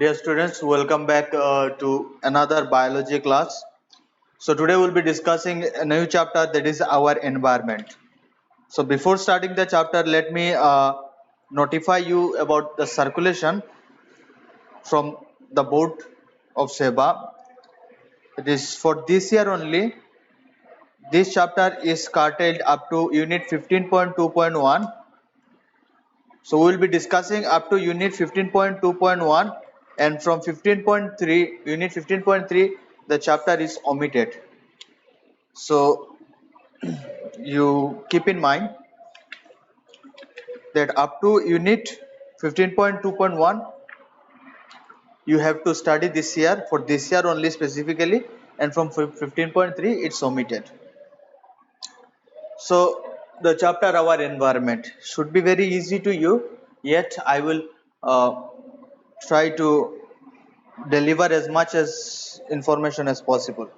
Dear students, welcome back to another biology class. So today we'll be discussing a new chapter, that is our environment. So before starting the chapter, let me notify you about the circulation from the board of SEBA. It is for this year only. This chapter is curtailed up to unit 15.2.1. So we will be discussing up to unit 15.2.1, and from 15.3, unit 15.3, the chapter is omitted. So you keep in mind that up to unit 15.2.1 you have to study this year, for this year only specifically, and from 15.3 it's omitted. So the chapter our environment should be very easy to you, yet I will try to deliver as much as information as possible.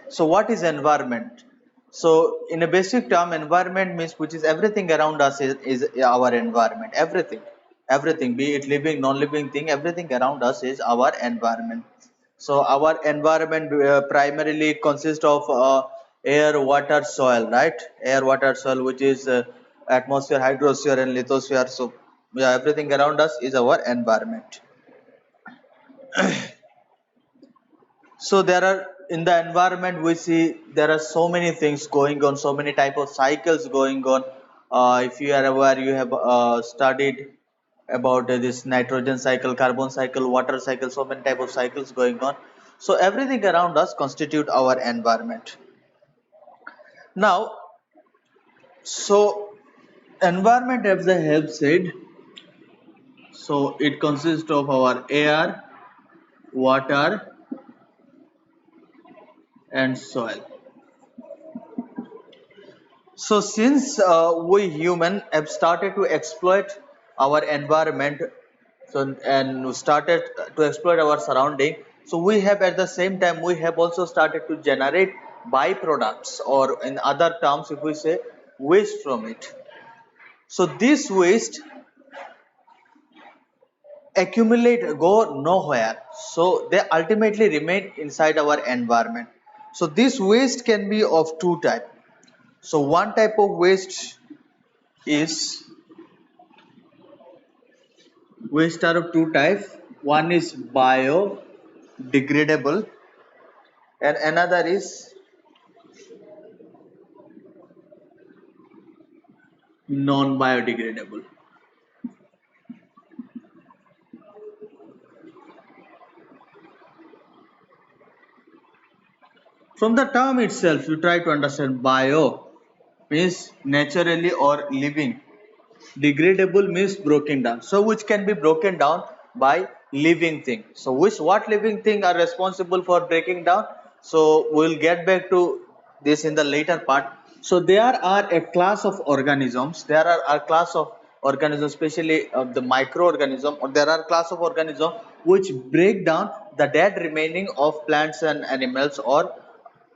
So what is environment? So in a basic term, environment means which is everything around us is our environment. Everything, be it living, non-living thing, everything around us is our environment. So our environment primarily consists of air, water, soil, right? Air, water, soil, which is atmosphere, hydrosphere, and lithosphere. So yeah, everything around us is our environment. So there are, in the environment we see there are so many things going on, so many type of cycles going on. If you are aware, you have studied about this nitrogen cycle, carbon cycle, water cycle, so many type of cycles going on. So everything around us constitute our environment. Now, so environment, as I have said, so it consists of our air, water, and soil. So since we human have started to exploit our environment, so and started to exploit our surrounding, so we have at the same time we have also started to generate byproducts, or in other terms, if we say waste from it. So this waste accumulate, go nowhere. So they ultimately remain inside our environment. So this waste can be of two types. So one type of waste is waste are of two types. One is biodegradable and another is non-biodegradable. From the term itself, you try to understand. Bio means naturally or living. Degradable means broken down. So which can be broken down by living thing. So what living thing are responsible for breaking down? So we'll get back to this in the later part. So there are a class of organisms. There are a class of organisms, especially the microorganism, or there are class of organisms which break down the dead remaining of plants and animals, or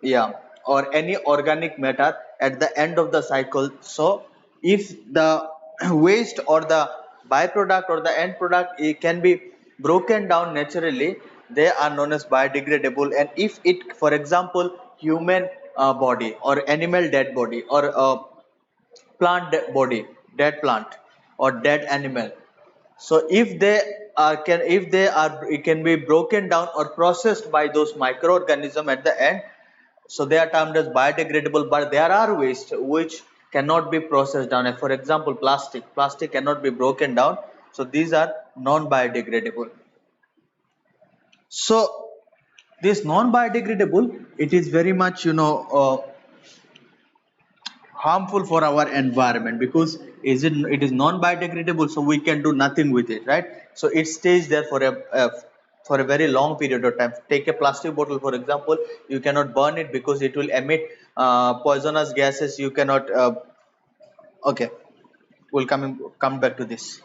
yeah, or any organic matter at the end of the cycle. So if the waste or the byproduct or the end product, it can be broken down naturally, they are known as biodegradable. And if it, for example, human body or animal dead body, or plant body, dead plant or dead animal, so if they can, if they are, it can be broken down or processed by those microorganism at the end, so they are termed as biodegradable. But there are waste which cannot be processed down. For example, plastic cannot be broken down, so these are non-biodegradable. So this non-biodegradable, it is very much harmful for our environment, because it is non-biodegradable, so we can do nothing with it, right? So it stays there for a very long period of time. Take a plastic bottle, for example. You cannot burn it because it will emit poisonous gases. You cannot okay, we'll come back to this.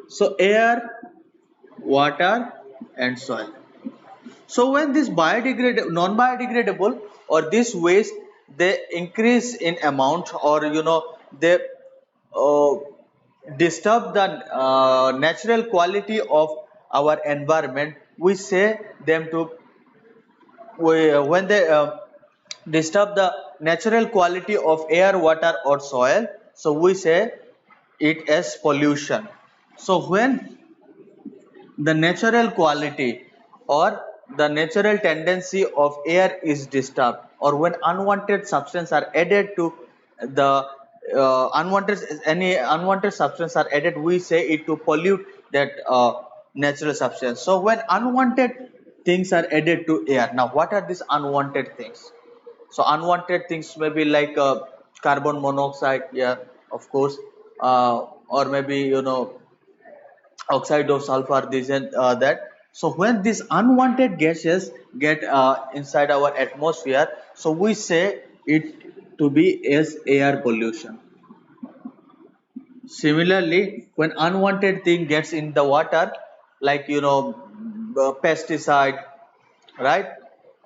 So air, water, and soil. So when this non-biodegradable or this waste, they increase in amount, or they uh, disturb the natural quality of our environment, we say them to when they disturb the natural quality of air, water, or soil, so we say it as pollution. So when the natural quality or the natural tendency of air is disturbed, or when unwanted substances are added to the unwanted any unwanted substance are added, we say it to pollute that natural substance. So when unwanted things are added to air, now what are these unwanted things? So unwanted things may be like carbon monoxide, yeah, of course, or maybe oxide of sulfur, this and that. So when these unwanted gases get inside our atmosphere, so we say it to be as air pollution. Similarly, when unwanted thing gets in the water, like pesticide, right,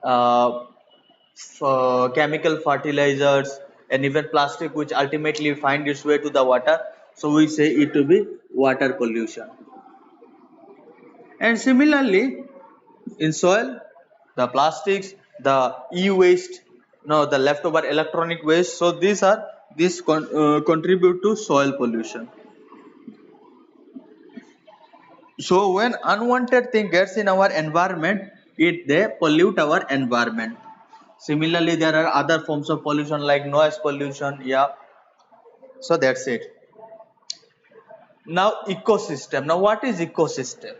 uh, chemical fertilizers, and even plastic, which ultimately find its way to the water, so we say it to be water pollution. And similarly, in soil, the plastics, the e-waste, no, the leftover electronic waste. So these contribute to soil pollution. So when unwanted thing gets in our environment, they pollute our environment. Similarly, there are other forms of pollution like noise pollution. Yeah. So that's it. Now ecosystem. Now what is ecosystem?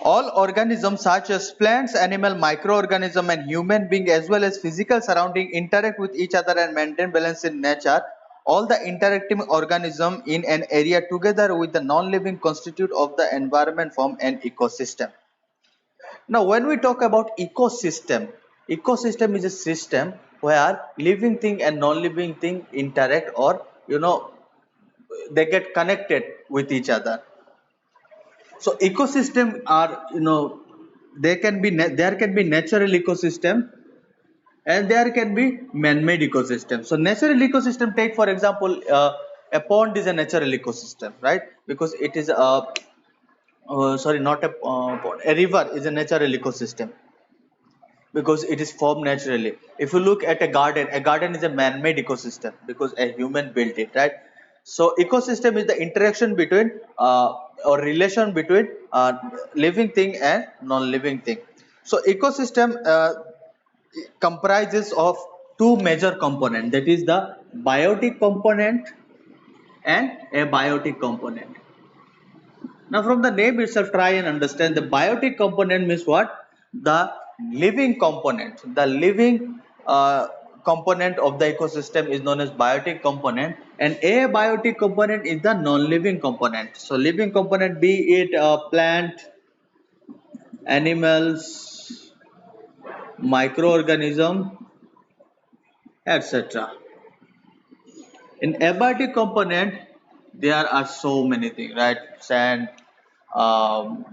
All organisms such as plants, animal, microorganism and human being as well as physical surrounding interact with each other and maintain balance in nature. All the interacting organism in an area together with the non-living constitute of the environment form an ecosystem. Now when we talk about ecosystem is a system where living thing and non-living thing interact, or they get connected with each other. So ecosystem are, there can be natural ecosystem and there can be man-made ecosystem. So natural ecosystem, take for example, a pond is a natural ecosystem, right? Because it is a sorry, not a pond, a river is a natural ecosystem because it is formed naturally. If you look at a garden is a man-made ecosystem because a human built it, right? So ecosystem is the interaction between or relation between living thing and non-living thing. So ecosystem comprises of two major components, that is the biotic component and abiotic component. Now, from the name itself, try and understand the biotic component means what? The living component. The living component of the ecosystem is known as biotic component, and abiotic component is the non-living component. So, living component, be it plant, animals, microorganism, etc. In abiotic component, there are so many things, right? Sand, um,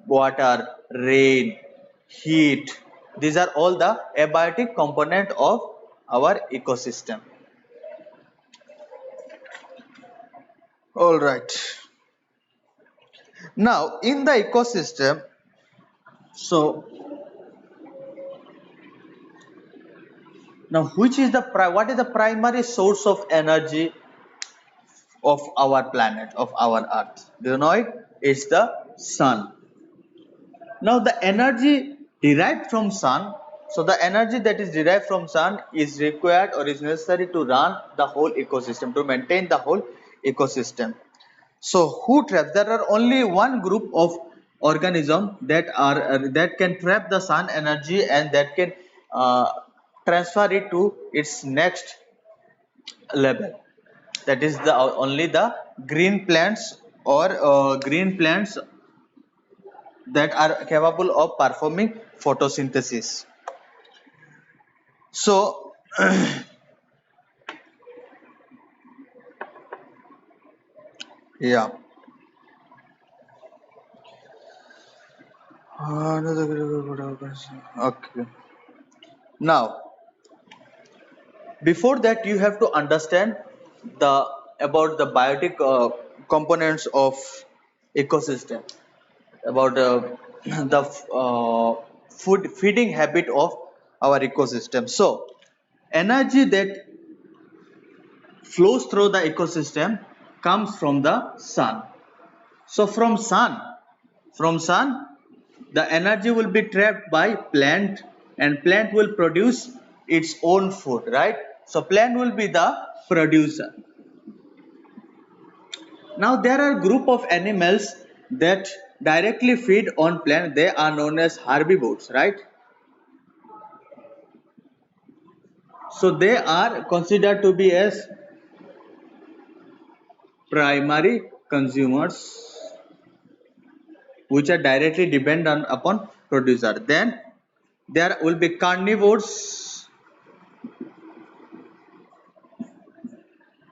water, rain, heat. These are all the abiotic component of our ecosystem. All right. Now, in the ecosystem, so now which is the what is the primary source of energy of our planet, of our Earth? Do you know it? It's the sun. Now the energy derived from sun, so the energy that is derived from sun is required or is necessary to run the whole ecosystem, to maintain the whole ecosystem. So who traps? There are only one group of organism that can trap the sun energy and that can uh, transfer it to its next level. That is the only the green plants, or green plants that are capable of performing photosynthesis. So yeah. Okay. Now, before that, you have to understand the about the biotic components of ecosystem, about the food feeding habit of our ecosystem. So energy that flows through the ecosystem comes from the sun. So from sun the energy will be trapped by plant, and plant will produce its own food, right? So plant will be the producer. Now there are group of animals that directly feed on plant. They are known as herbivores, right? So they are considered to be as primary consumers, which are directly dependent upon producer. Then there will be carnivores,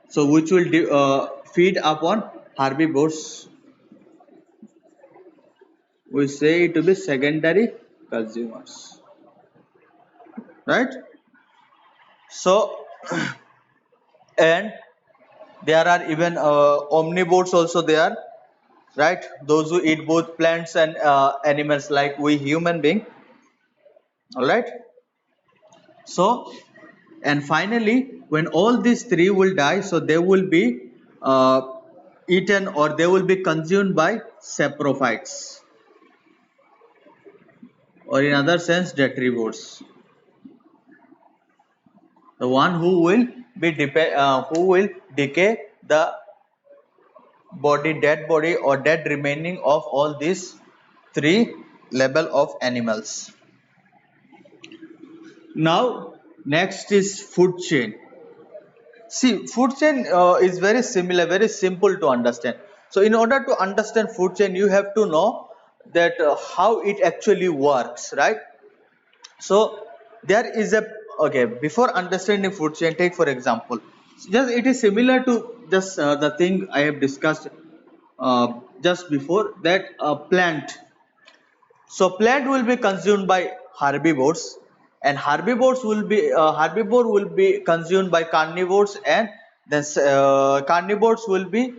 so which will feed upon herbivores. We say it to be secondary consumers, right? So and there are even omnivores also there, right? Those who eat both plants and animals, like we human being. All right. So and finally, when all these three will die, so they will be uh, eaten, or they will be consumed by saprophytes, or in other sense detrivores, the one who will who will decay the dead body or dead remaining of all these three level of animals. Now next is food chain. See, food chain is very similar, very simple to understand. So in order to understand food chain, you have to know that how it actually works, right? So there is a, okay, before understanding food chain, take for example, just it is similar to just the thing I have discussed just before, that plant. So plant will be consumed by herbivores, and herbivore will be consumed by carnivores, and then carnivores will be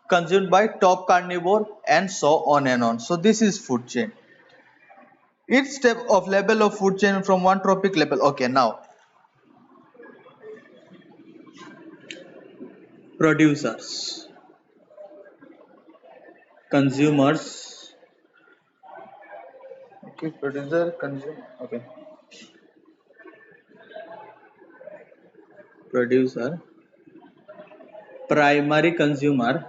consumed by top carnivore, and so on and on. So this is food chain. Each step of level of food chain from one trophic level. Okay, now producers, consumers. Okay, producer, consumer. Okay, producer, primary consumer,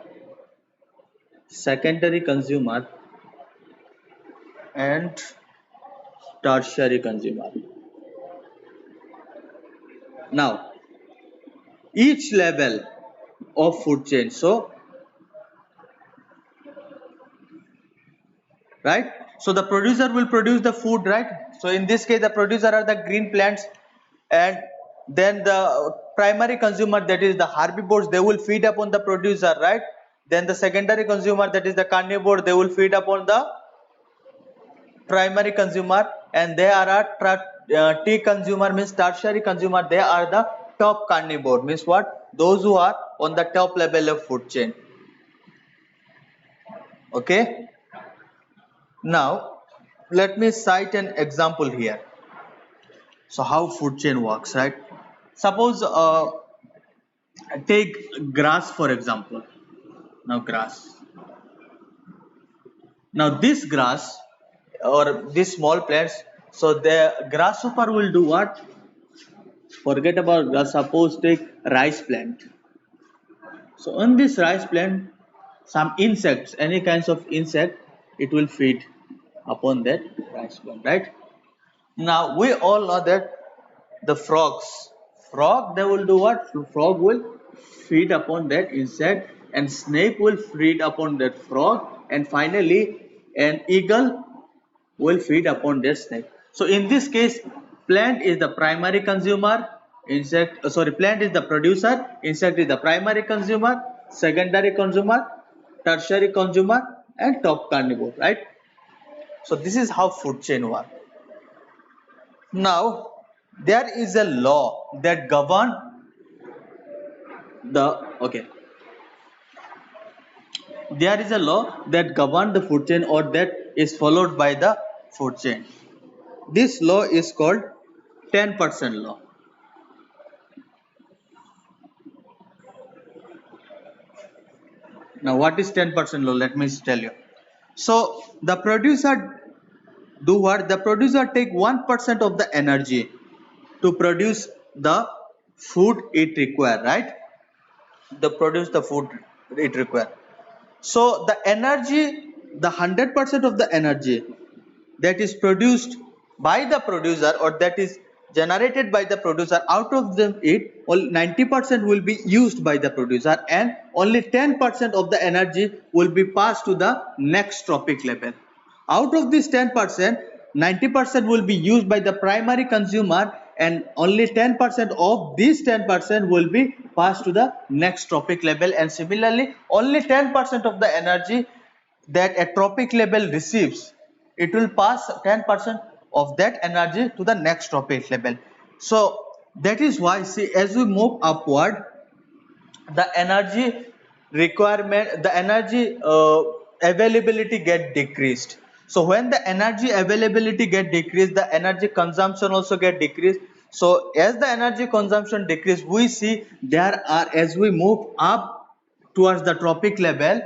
secondary consumer, and tertiary consumer. Now each level of food chain, so right, so the producer will produce the food, right? So in this case the producer are the green plants, and then the primary consumer, that is the herbivores, they will feed upon the producer, right? Then the secondary consumer, that is the carnivore, they will feed upon the primary consumer, and they are a T consumer, means tertiary consumer, they are the top carnivore, means what, those who are on the top level of food chain. Okay, now let me cite an example here. So how food chain works, right? Suppose take grass for example. Now grass, now this grass or these small plants, so the grasshopper will do what? Forget about grass, suppose take rice plant. So on this rice plant, some insects, any kinds of insect, it will feed upon that rice plant, right? Now we all know that the frog, they will do what? Frog will feed upon that insect, and snake will feed upon that frog, and finally an eagle will feed upon that snake. So in this case, plant is the primary consumer, plant is the producer, insect is the primary consumer, secondary consumer, tertiary consumer, and top carnivore, right? So this is how food chain works. Now there is a law that govern the, okay, there is a law that governs the food chain or that is followed by the food chain. This law is called 10% law. Now what is 10% law? Let me tell you. So the producer do what? The producer take 1% of the energy to produce the food it require, right? The produce the food it require. So the energy, the 100% of the energy that is produced by the producer or that is generated by the producer, out of them it, all 90% will be used by the producer and only 10% of the energy will be passed to the next trophic level. Out of this 10%, 90% will be used by the primary consumer and only 10% of this 10% will be passed to the next trophic level, and similarly only 10% of the energy that a trophic level receives, it will pass 10% of that energy to the next trophic level. So that is why, see, as we move upward, the energy requirement, the energy availability get decreased. So when the energy availability get decreased, the energy consumption also get decreased. So as the energy consumption decrease, we see there are, as we move up towards the trophic level,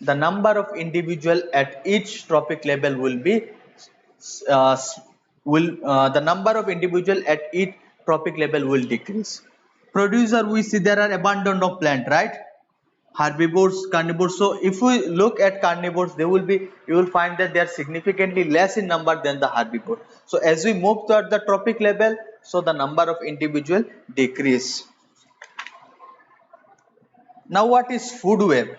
the number of individual at each trophic level will be uh, the number of individual at each trophic level will decrease. Producer, we see there are abundant of plant, right? Herbivores, carnivores. So if we look at carnivores, they will be, you will find that they are significantly less in number than the herbivores. So as we move toward the trophic level, so the number of individual decrease. Now what is food web?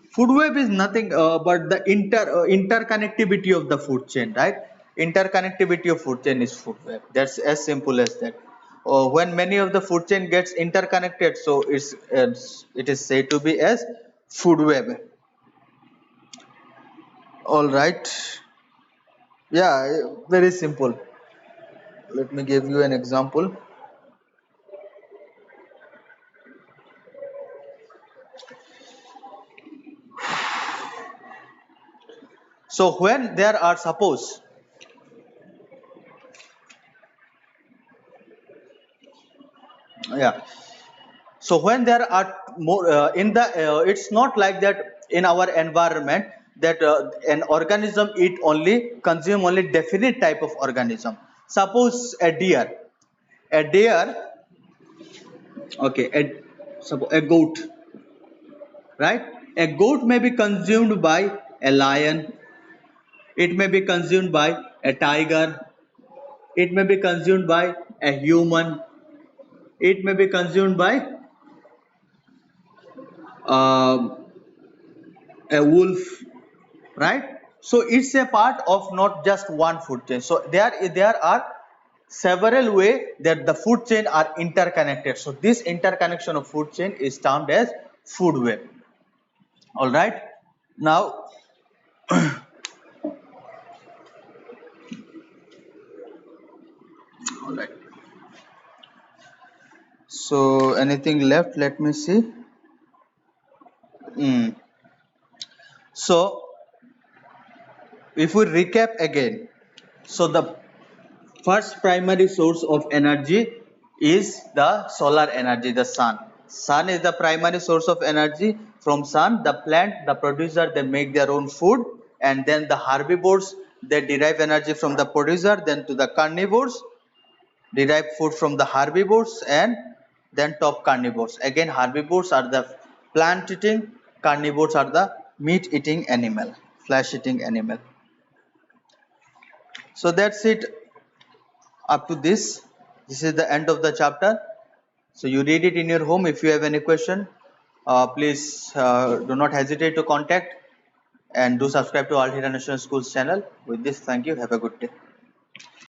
Food web is nothing but the interconnectivity of the food chain, right? Interconnectivity of food chain is food web. That's as simple as that. When many of the food chain gets interconnected, so it is said to be as food web. All right. Yeah, very simple. Let me give you an example. So when there are, suppose, yeah, so when there are more in the it's not like that in our environment that an organism eat only, consume only definite type of organism. Suppose a deer, okay, suppose a goat, right? A goat may be consumed by a lion, it may be consumed by a tiger, it may be consumed by a human, it may be consumed by um, a wolf, right? So it's a part of not just one food chain. So there are several ways that the food chain are interconnected. So this interconnection of food chain is termed as food web. All right. Now all right, so anything left, let me see. So if we recap again, so the first primary source of energy is the solar energy, the sun. Sun is the primary source of energy. From sun, the plant, the producer, they make their own food, and then the herbivores, they derive energy from the producer. Then to the carnivores, derive food from the herbivores, and then top carnivores. Again, herbivores are the plant eating, carnivores are the meat eating animal, flesh eating animal. So that's it up to this. This is the end of the chapter. So you read it in your home. If you have any question, please do not hesitate to contact, and do subscribe to Al Hira National Schools channel. With this, thank you. Have a good day.